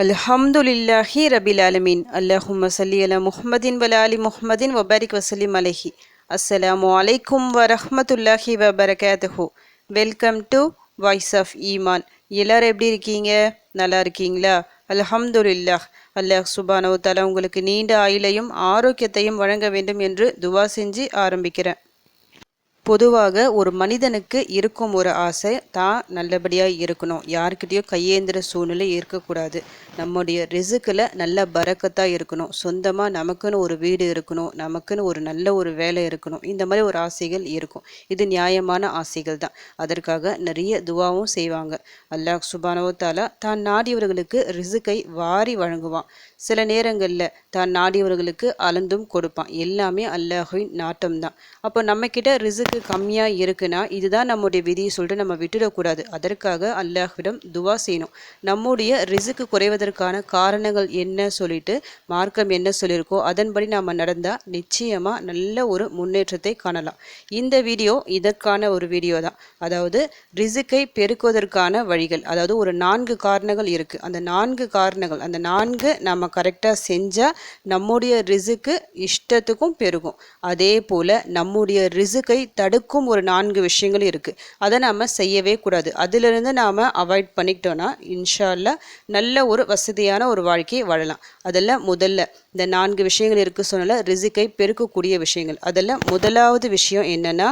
அல்ஹம்துலில்லாஹி ரபில் ஆலமீன். அல்லாஹும்ம ஸல்லி அலா முஹம்மதின் வல ஆலி முஹம்மதின் வபாரிக் வசல்லிம் அலைஹி. அஸ்ஸலாமு அலைக்கும் வரஹ்மத்துல்லாஹி வபரகாத்துஹு. வெல்கம் டு வாய்ஸ் ஆஃப் ஈமான். எல்லாரும் எப்படி இருக்கீங்க? நல்லா இருக்கீங்களா? அல்ஹம்துலில்லாஹ். அல்லாஹ் சுப்ஹானஹு வ தஆலா உங்களுக்கு நீண்ட ஆயுளையும் ஆரோக்கியத்தையும் வழங்க வேண்டும் என்று துவா செஞ்சு ஆரம்பிக்கிறேன். பொதுவாக ஒரு மனிதனுக்கு இருக்கும் ஒரு ஆசை தான் நல்லபடியாக இருக்கணும், யாருக்கிட்டேயும் கையேந்திர சூழ்நிலை இருக்கக்கூடாது, நம்முடைய ரிசுக்கில் நல்ல பரக்கத்தாக இருக்கணும், சொந்தமாக நமக்குன்னு ஒரு வீடு இருக்கணும், நமக்குன்னு ஒரு நல்ல ஒரு வேலை இருக்கணும். இந்த மாதிரி ஒரு ஆசைகள் இருக்கும். இது நியாயமான ஆசைகள் தான். அதற்காக நிறைய துவாவும் செய்வாங்க. அல்லாஹ் சுப்ஹானஹு வ தஆலா தான் நாடியவர்களுக்கு ரிசுக்கை வாரி வழங்குவான். சில நேரங்களில் தான் நாடியவர்களுக்கு அளந்தும் கொடுப்பான். எல்லாமே அல்லாஹ்வின் நாட்டம் தான். அப்போ நம்மக்கிட்ட ரிசுக்கு கம்மியாக இருக்குன்னா இதுதான் நம்முடைய விதியை சொல்லிட்டு நம்ம விட்டுடக்கூடாது. அதற்காக அல்லாஹ்விடம் துவா செய்யணும். நம்முடைய ரிசுக்கு குறைவதற்கான காரணங்கள் என்ன சொல்லிட்டு மார்க்கம் என்ன சொல்லியிருக்கோ அதன்படி நாம் நடந்தால் நிச்சயமாக நல்ல ஒரு முன்னேற்றத்தை காணலாம். இந்த வீடியோ இதற்கான ஒரு வீடியோ தான். அதாவது ரிசுக்கை பெருக்குவதற்கான வழிகள். அதாவது ஒரு 4 காரணங்கள் இருக்குது. அந்த 4 காரணங்கள், அந்த 4 நம்ம கரெக்டாக செஞ்சால் நம்முடைய ரிசுக்கு இஷ்டத்துக்கும் பெருகும். அதே போல் நம்முடைய ரிசுக்கை தடுக்கும் ஒரு 4 விஷயங்கள் இருக்குது. அதை நாம் செய்யவே கூடாது. அதிலிருந்து நாம் அவாய்ட் பண்ணிக்கிட்டோன்னா இன்ஷா அல்லாஹ் நல்ல ஒரு வசதியான ஒரு வாழ்க்கையை வாழலாம். அதில் முதல்ல இந்த 4 விஷயங்கள் இருக்குது சொன்னால ரிசுக்கை பெருக்கக்கூடிய விஷயங்கள். அதில் முதலாவது விஷயம் என்னென்னா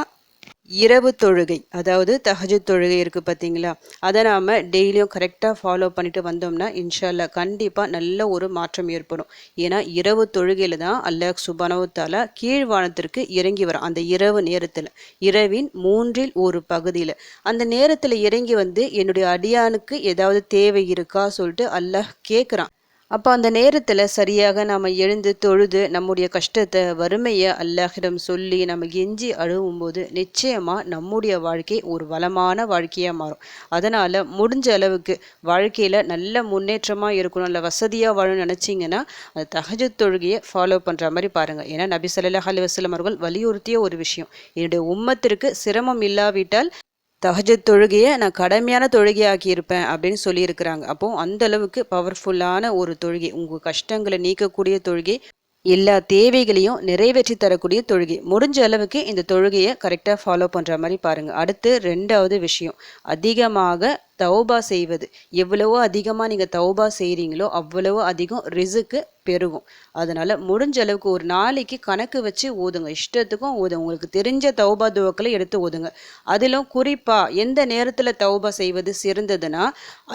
இரவு தொழுகை. அதாவது தஹஜ்ஜுத் தொழுகை இருக்குது பார்த்தீங்களா, அதை நாம் டெய்லியும் கரெக்டாக ஃபாலோ பண்ணிட்டு வந்தோம்னா இன்ஷா அல்லாஹ் கண்டிப்பாக நல்ல ஒரு மாற்றம் ஏற்படும். ஏன்னா இரவு தொழுகையில் தான் அல்லாஹ் சுப்ஹானஹு வ தஆலா கீழ்வானத்திற்கு இறங்கி வரான். அந்த இரவு நேரத்தில், இரவின் 1/3 பகுதியில் அந்த நேரத்தில் இறங்கி வந்து என்னுடைய அடியானுக்கு ஏதாவது தேவை இருக்கா சொல்லிட்டு அல்லாஹ் கேட்குறான். அப்போ அந்த நேரத்தில் சரியாக நாம் எழுந்து தொழுது நம்முடைய கஷ்டத்தை, வறுமையை அல்லாஹ்விடம் சொல்லி நம்ம கெஞ்சி அழுவும்போது நிச்சயமாக நம்முடைய வாழ்க்கை ஒரு வளமான வாழ்க்கையாக மாறும். அதனால் முடிஞ்ச அளவுக்கு வாழ்க்கையில் நல்ல முன்னேற்றமாக இருக்கணும், நல்ல வசதியாக வாழணும்னு நினச்சிங்கன்னா அந்த தஹஜ்ஜுத் தொழுகையை ஃபாலோ பண்ணுற மாதிரி பாருங்கள். ஏன்னா நபி ஸல்லல்லாஹு அலைஹி வஸல்லம் அவர்கள் வலியுறுத்திய ஒரு விஷயம், என்னுடைய உம்மத்திற்கு சிரமம் இல்லாவிட்டால் தஹஜ்ஜுத் தொழுகையை நான் கடமையான தொழுகையாக்கி இருப்பேன் அப்படின்னு சொல்லியிருக்கிறாங்க. அப்போ அந்த அளவுக்கு பவர்ஃபுல்லான ஒரு தொழுகை, உங்கள் கஷ்டங்களை நீக்கக்கூடிய தொழுகை, எல்லா தேவைகளையும் நிறைவேற்றி தரக்கூடிய தொழுகை. முடிஞ்ச அளவுக்கு இந்த தொழுகையை கரெக்டாக ஃபாலோ பண்ணுற மாதிரி பாருங்கள். அடுத்து 2வது விஷயம், அதிகமாக தௌபா செய்வது. எவ்வளவோ அதிகமாக நீங்கள் தௌபா செய்கிறீங்களோ அவ்வளவோ அதிகம் ரிசுக்கு பெருகும். அதனால் முடிஞ்ச அளவுக்கு ஒரு நாளைக்கு கணக்கு வச்சு ஓதுங்க, இஷ்டத்துக்கும் ஓதுங்க. உங்களுக்கு தெரிஞ்ச தௌபா துவக்களை எடுத்து ஓதுங்க. அதிலும் குறிப்பாக எந்த நேரத்தில் தௌபா செய்வது சிறந்ததுன்னா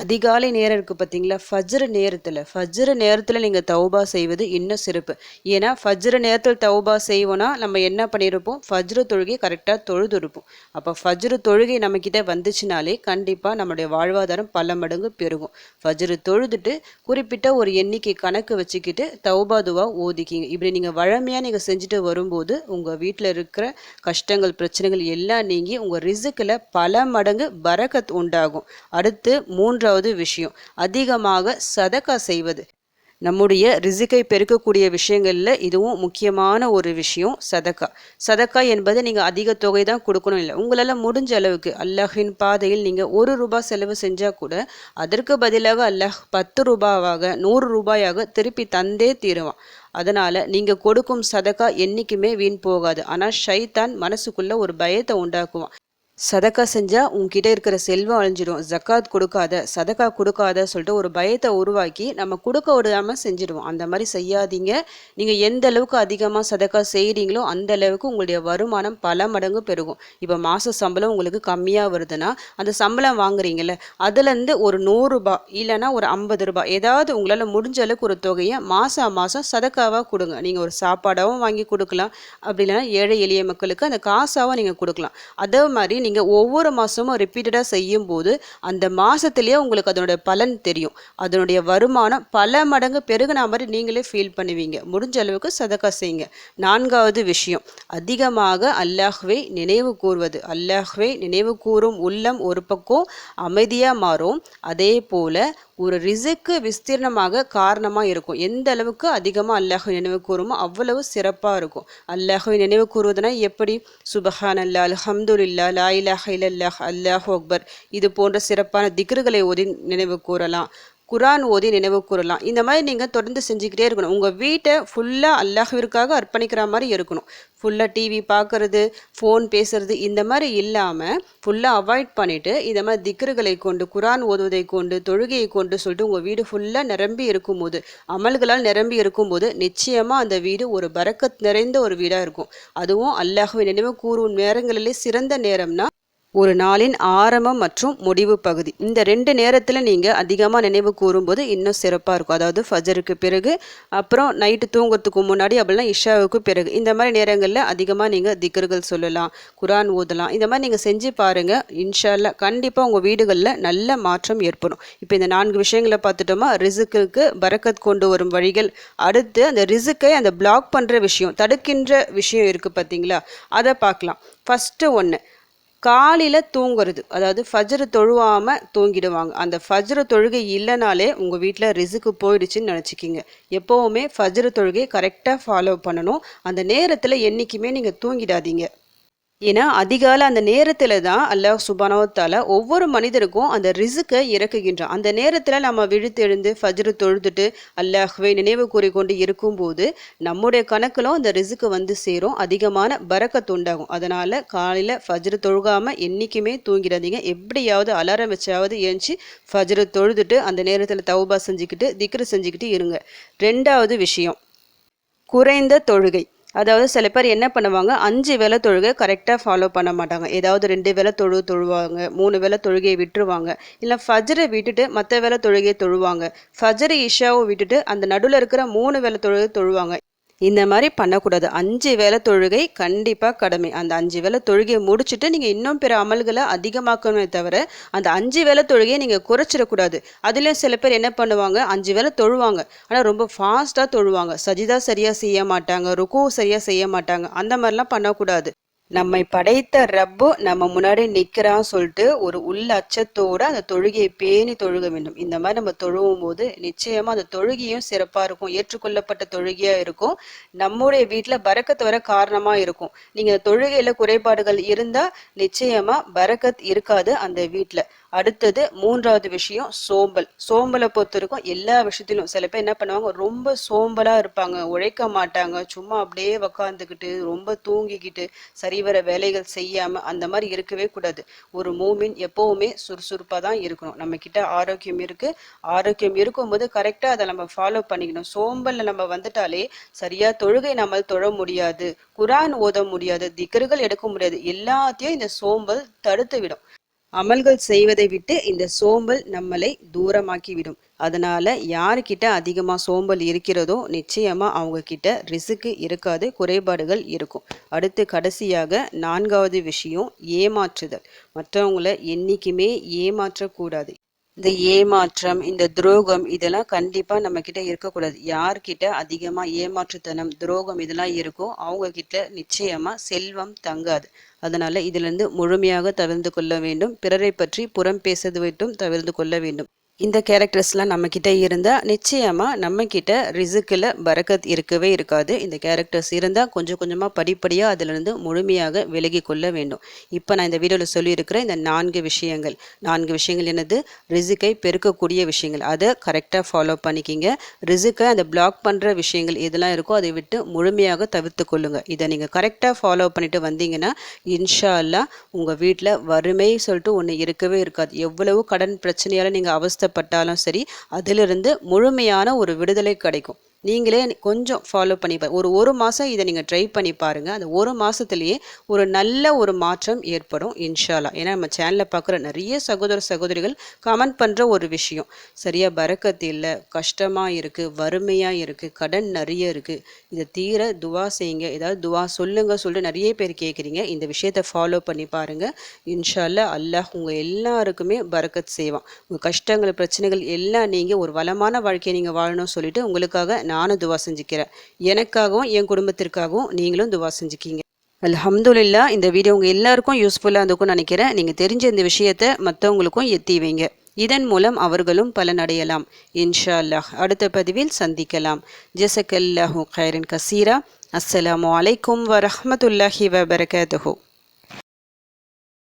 அதிகாலை நேரம் இருக்குது பார்த்தீங்களா, ஃபஜ்ர் நேரத்தில் நீங்கள் தௌபா செய்வது இன்னும் சிறப்பு. ஏன்னா ஃபஜ்ர் நேரத்தில் தௌபா செய்வோன்னா நம்ம என்ன பண்ணியிருப்போம், ஃபஜ்ர் தொழுகை கரெக்டாக தொழுது இருப்போம். அப்போ ஃபஜ்ர் தொழுகை நம்மக்கிட்ட வந்துச்சுனாலே கண்டிப்பாக நம்மளுடைய வாழ்வாதாரம் பல மடங்கு பெருகும். ஃபஜ்ர் தொழுதுட்டு குறிப்பிட்ட ஒரு எண்ணிக்கை கணக்கு வச்சுக்கிட்டு தௌபா துவா ஓதிக்கிங்க. இப்படி நீங்கள் வழமையாக நீங்கள் செஞ்சுட்டு வரும்போது உங்கள் வீட்டில் இருக்கிற கஷ்டங்கள், பிரச்சனைகள் எல்லாம் நீங்கி உங்கள் ரிசுக்கில் பல மடங்கு பரக்கத் உண்டாகும். அடுத்து 3வது விஷயம், அதிகமாக சதகா செய்வது. நம்முடைய ரிசுக்கை பெருக்கக்கூடிய விஷயங்களில் இதுவும் முக்கியமான ஒரு விஷயம் சதக்கா. சதக்கா என்பது நீங்கள் அதிக தொகை தான் கொடுக்கணும் இல்லை, உங்களால் முடிஞ்ச அளவுக்கு அல்லாஹ்வின் பாதையில் நீங்கள் ₹1 செலவு செஞ்சால் கூட அதற்கு பதிலாக அல்லாஹ் ₹10 ₹100 திருப்பி தந்தே தீருவான். அதனால் நீங்கள் கொடுக்கும் சதக்கா என்றைக்குமே வீண் போகாது. ஆனால் ஷைத்தான் மனசுக்குள்ளே ஒரு பயத்தை உண்டாக்குவான். சதக்கா செஞ்சால் உங்ககிட்ட இருக்கிற செல்வம் அழிஞ்சிடும், ஜக்காத் கொடுக்காத, சதக்கா கொடுக்காத சொல்லிட்டு ஒரு பயத்தை உருவாக்கி நம்ம கொடுக்க விடாமல் செஞ்சிடுவோம். அந்த மாதிரி செய்யாதீங்க. நீங்கள் எந்த அளவுக்கு அதிகமாக சதக்கா செய்கிறீங்களோ அந்த அளவுக்கு உங்களுடைய வருமானம் பல மடங்கு பெருகும். இப்போ மாத சம்பளம் உங்களுக்கு கம்மியாக வருதுன்னா அந்த சம்பளம் வாங்குறீங்கல்ல, அதுலேருந்து ஒரு ₹100 இல்லைன்னா ஒரு ₹50 ஏதாவது உங்களால் முடிஞ்ச அளவுக்கு ஒரு தொகையை மாதம் சதக்காவாக கொடுங்க. நீங்கள் ஒரு சாப்பாடாகவும் வாங்கி கொடுக்கலாம், அப்படி இல்லைன்னா ஏழை எளிய மக்களுக்கு அந்த காசாகவும் நீங்கள் கொடுக்கலாம். அதே மாதிரி நீங்கள் ஒவ்வொரு மாதமும் ரிப்பீட்டடாக செய்யும் போது அந்த மாதத்துலேயே உங்களுக்கு அதனுடைய பலன் தெரியும். அதனுடைய வருமானம் பல மடங்கு பெருகின மாதிரி நீங்களே ஃபீல் பண்ணுவீங்க. முடிஞ்ச அளவுக்கு சதக்கா செய்யுங்க. 4வது விஷயம், அதிகமாக அல்லாஹ்வை நினைவு கூறுவது. அல்லாஹ்வை நினைவு கூறும் உள்ளம் ஒரு பக்கம் அமைதியாக மாறும், அதே போல் ஒரு ரிசுக்கு விஸ்தீர்ணமாக காரணமாக இருக்கும். எந்த அளவுக்கு அதிகமாக அல்லாஹ்வை நினைவு கூறுமோ அவ்வளவு சிறப்பாக இருக்கும். அல்லாஹ்வை நினைவு கூறுவதுனா எப்படி, சுபஹானல்லாஹ், அல்ஹம்துலில்லாஹ், லா இலாஹ இல்லல்லாஹ், அல்லாஹு அக்பர், இது போன்ற சிறப்பான திக்ருகளை ஓதி நினைவு கூறலாம். குரான் ஓதி நினைவு கூறலாம். இந்த மாதிரி நீங்கள் தொடர்ந்து செஞ்சுக்கிட்டே இருக்கணும். உங்கள் வீட்டை ஃபுல்லாக அல்லாஹ்விற்காக அர்ப்பணிக்கிற மாதிரி இருக்கணும். ஃபுல்லாக டிவி பார்க்குறது, ஃபோன் பேசுறது இந்த மாதிரி இல்லாமல் ஃபுல்லாக அவாய்ட் பண்ணிவிட்டு இந்த மாதிரி திக்ருகளை கொண்டு, குரான் ஓதுவதை கொண்டு, தொழுகையை கொண்டு சொல்லிட்டு உங்கள் வீடு ஃபுல்லாக நிரம்பி இருக்கும்போது, அமல்களால் நிரம்பி இருக்கும்போது நிச்சயமாக அந்த வீடு ஒரு பரக்கத் நிறைந்த ஒரு வீடாக இருக்கும். அதுவும் அல்லாஹ்வை நினைவு கூறும் நேரங்களிலே சிறந்த நேரம்னா ஒரு நாளின் ஆரம்பம் மற்றும் முடிவு பகுதி. இந்த 2 நேரத்தில் நீங்கள் அதிகமாக நினைவு கூறும்போது இன்னும் சிறப்பாக இருக்கும். அதாவது ஃபஜருக்கு பிறகு, அப்புறம் நைட்டு தூங்குறதுக்கு முன்னாடி, அப்படின்னா இஷாவுக்கு பிறகு. இந்த மாதிரி நேரங்களில் அதிகமாக நீங்கள் திக்ருகள் சொல்லலாம், குரான் ஓதலாம். இந்த மாதிரி நீங்கள் செஞ்சு பாருங்கள். இன்ஷா அல்லாஹ் கண்டிப்பாக உங்கள் வீடுகளில் நல்ல மாற்றம் ஏற்படும். இப்போ இந்த 4 விஷயங்களை பார்த்துட்டோமா? ரிசுக்குக்கு பரக்கத் கொண்டு வரும் வழிகள். அடுத்து அந்த ரிசுக்கை அந்த பிளாக் பண்ணுற விஷயம், தடுக்கின்ற விஷயம் இருக்குது பார்த்தீங்களா, அதை பார்க்கலாம். ஃபஸ்ட்டு ஒன்று, காலையில் தூங்குறது. அதாவது ஃபஜ்ரு தொழுவாமல் தூங்கிடுவாங்க. அந்த ஃபஜ்ரு தொழுகை இல்லைனாலே உங்கள் வீட்டில் ரிசுக்கு போயிடுச்சுன்னு நினச்சிக்கிங்க. எப்போவுமே ஃபஜ்ரு தொழுகை கரெக்டாக ஃபாலோ பண்ணணும். அந்த நேரத்தில் என்றைக்குமே நீங்கள் தூங்கிடாதீங்க. ஏன்னா அதிகாலை அந்த நேரத்தில் தான் அல்லாஹ் சுப்ஹானஹு வ தஆலா ஒவ்வொரு மனிதருக்கும் அந்த ரிசுக்கை இறக்குகின்றான். அந்த நேரத்தில் நம்ம விழித்தெழுந்து ஃபஜ்ரு தொழுதுட்டு அல்லாஹ்வை நினைவு கூறிக்கொண்டு இருக்கும்போது நம்முடைய கணக்கிலும் அந்த ரிசுக்கு வந்து சேரும், அதிகமான பரக்கத் உண்டாகும். அதனால் காலையில் ஃபஜ்ரு தொழுகாமல் என்றைக்குமே தூங்கிடாதீங்க. எப்படியாவது அலாரம் வச்சாவது ஏஞ்சி ஃபஜ்ரு தொழுதுட்டு அந்த நேரத்தில் தௌபா செஞ்சுக்கிட்டு திக்ரு செஞ்சுக்கிட்டு இருங்க. 2வது விஷயம், குறைந்த தொழுகை. அதாவது சில பேர் என்ன பண்ணுவாங்க, 5 வேளை தொழுகை கரெக்டாக ஃபாலோ பண்ண மாட்டாங்க. ஏதாவது 2 வேளை தொழுவாங்க, 3 வேளை தொழுகையை விட்டுருவாங்க. இல்லை ஃபஜ்ரை விட்டுட்டு மற்ற வேளை தொழுகையை தொழுவாங்க. ஃபஜ்ரு இஷாவை விட்டுட்டு அந்த நடுவில் இருக்கிற 3 வேளை தொழுகை தொழுவாங்க. இந்த மாதிரி பண்ணக்கூடாது. 5 வேளை தொழுகை கண்டிப்பாக கடமை. அந்த 5 வேளை தொழுகையை முடிச்சுட்டு நீங்கள் இன்னும் பிற அமல்களை அதிகமாக்கணுமே தவிர அந்த 5 வேளை தொழுகையை நீங்கள் குறைச்சிடக்கூடாது. அதுலேயும் சில பேர் என்ன பண்ணுவாங்க, 5 வேளை தொழுவாங்க, ஆனால் ரொம்ப ஃபாஸ்ட்டாக தொழுவாங்க. சஜிதா சரியாக செய்ய மாட்டாங்க, ருக்கு சரியாக செய்ய மாட்டாங்க. அந்த மாதிரிலாம் பண்ணக்கூடாது. நம்மை படைத்த ரப்பு நம்ம முன்னாடி நிற்கிறான்னு சொல்லிட்டு ஒரு உள்ள அச்சத்தோடு அந்த தொழுகையை பேணி தொழுக வேண்டும். இந்த மாதிரி நம்ம தொழுவும் போது நிச்சயமாக அந்த தொழுகையும் சிறப்பாக இருக்கும், ஏற்றுக்கொள்ளப்பட்ட தொழுகையாக இருக்கும், நம்முடைய வீட்டில் பரக்கத் வர காரணமாக இருக்கும். நீங்கள் தொழுகையில் குறைபாடுகள் இருந்தால் நிச்சயமாக பரக்கத் இருக்காது அந்த வீட்டில். அடுத்தது 3வது விஷயம், சோம்பலை பொறுத்த வரைக்கும் எல்லா விஷயத்திலும் சில பேர் என்ன பண்ணுவாங்க, ரொம்ப சோம்பலாக இருப்பாங்க, உழைக்க மாட்டாங்க, சும்மா அப்படியே உக்காந்துக்கிட்டு ரொம்ப தூங்கிக்கிட்டு சரிவர வேலைகள் செய்யாமல் அந்த மாதிரி இருக்கவே கூடாது. ஒரு மூமின் எப்போவுமே சுறுசுறுப்பாக தான் இருக்கணும். நம்மக்கிட்ட ஆரோக்கியம் இருக்குது, ஆரோக்கியம் இருக்கும்போது கரெக்டாக அதை நம்ம ஃபாலோ பண்ணிக்கணும். சோம்பலில் நம்ம வந்துட்டாலே சரியாக தொழுகை நம்ம தொழ முடியாது, குரான் ஓத முடியாது, திக்ருகள் எடுக்க முடியாது. எல்லாத்தையும் இந்த சோம்பல் தடுத்து விடும். அமல்கள் செய்வதை விட்டு இந்த சோம்பல் நம்மளை தூரமாக்கிவிடும். அதனால யாருக்கிட்ட அதிகமாக சோம்பல் இருக்கிறதோ நிச்சயமாக அவங்க கிட்ட ரிசுக்கு இருக்காது, குறைபாடுகள் இருக்கும். அடுத்து கடைசியாக 4வது விஷயம், ஏமாற்றுதல். மற்றவங்களை என்றைக்குமே ஏமாற்றக்கூடாது. இந்த ஏமாற்றம், இந்த துரோகம் இதெல்லாம் கண்டிப்பாக நம்மக்கிட்ட இருக்கக்கூடாது. யார்கிட்ட அதிகமாக ஏமாற்றுத்தனம், துரோகம் இதெல்லாம் இருக்கோ அவங்க கிட்ட நிச்சயமாக செல்வம் தங்காது. அதனால் இதிலிருந்து முழுமையாக தவிர்த்து கொள்ள வேண்டும். பிறரை பற்றி புறம் பேசுவது விட்டும் தவிர்த்து கொள்ள வேண்டும். இந்த கேரக்டர்ஸ்லாம் நம்மக்கிட்ட இருந்தால் நிச்சயமாக நம்மக்கிட்ட ரிசுக்கில் பரக்கத் இருக்கவே இருக்காது. இந்த கேரக்டர்ஸ் இருந்தால் கொஞ்சம் கொஞ்சமாக படிப்படியாக அதிலிருந்து முழுமையாக விலகி கொள்ள வேண்டும். இப்போ நான் இந்த வீடியோவில் சொல்லியிருக்கிற இந்த 4 விஷயங்கள் என்னது, ரிசுக்கை பெருக்கக்கூடிய விஷயங்கள், அதை கரெக்டாக ஃபாலோ பண்ணிக்கிங்க. ரிசுக்கை அந்த பிளாக் பண்ணுற விஷயங்கள் எதெல்லாம் இருக்கோ அதை விட்டு முழுமையாக தவிர்த்து கொள்ளுங்கள். இதை நீங்கள் கரெக்டாக ஃபாலோ பண்ணிட்டு வந்தீங்கன்னா இன்ஷா அல்லாஹ் உங்கள் வீட்டில் வறுமை சொல்லிட்டு ஒன்று இருக்கவே இருக்காது. எவ்வளவு கடன் பிரச்சனையால் நீங்கள் அவஸ்தைப்பட்டாலும் சரி, அதிலிருந்து முழுமையான ஒரு விடுதலை கிடைக்கும். நீங்களே கொஞ்சம் ஃபாலோ பண்ணி ஒரு மாதம் இதை நீங்கள் ட்ரை பண்ணி பாருங்கள். அந்த ஒரு மாதத்துலேயே ஒரு நல்ல ஒரு மாற்றம் ஏற்படும் இன்ஷா அல்லாஹ். ஏன்னா நம்ம சேனலில் பார்க்குற நிறைய சகோதரிகள் கமெண்ட் பண்ணுற ஒரு விஷயம், சரியாக பரக்கத்து இல்லை, கஷ்டமாக இருக்குது, வறுமையாக இருக்குது, கடன் நிறைய இருக்குது, இதை தீர துவா செய்யுங்க, ஏதாவது துவா சொல்லுங்க சொல்லிட்டு நிறைய பேர் கேட்குறீங்க. இந்த விஷயத்தை ஃபாலோ பண்ணி பாருங்கள். இன்ஷா அல்லாஹ் அல்லாஹ் உங்கள் எல்லாருக்குமே பரக்கத் செய்வான். உங்கள் கஷ்டங்கள் பிரச்சனைகள் எல்லாம் நீங்கள் ஒரு வளமான வாழ்க்கையை நீங்கள் வாழணும்னு சொல்லிட்டு உங்களுக்காக நானும் துவா செஞ்சுக்கிறேன். எனக்காகவும் என் குடும்பத்திற்காகவும் நீங்களும் துவா செஞ்சுக்கிங்க. அல்ஹம்துலில்லாஹ். இந்த வீடியோ உங்கள் எல்லாருக்கும் யூஸ்ஃபுல்லாக இருந்திருக்கும்னு நினைக்கிறேன். நீங்கள் தெரிஞ்ச இந்த விஷயத்தை மற்றவங்களுக்கும் எத்தி வைங்க. இதன் மூலம் அவர்களும் பலனடையலாம் இன்ஷா அல்லாஹ். அடுத்த பதிவில் சந்திக்கலாம். ஜஸக்கல்லாஹு கைரன் கசீரா. அஸ்ஸலாமு அலைக்கும் வரஹ்மத்துல்லாஹி வபரகாத்துஹு.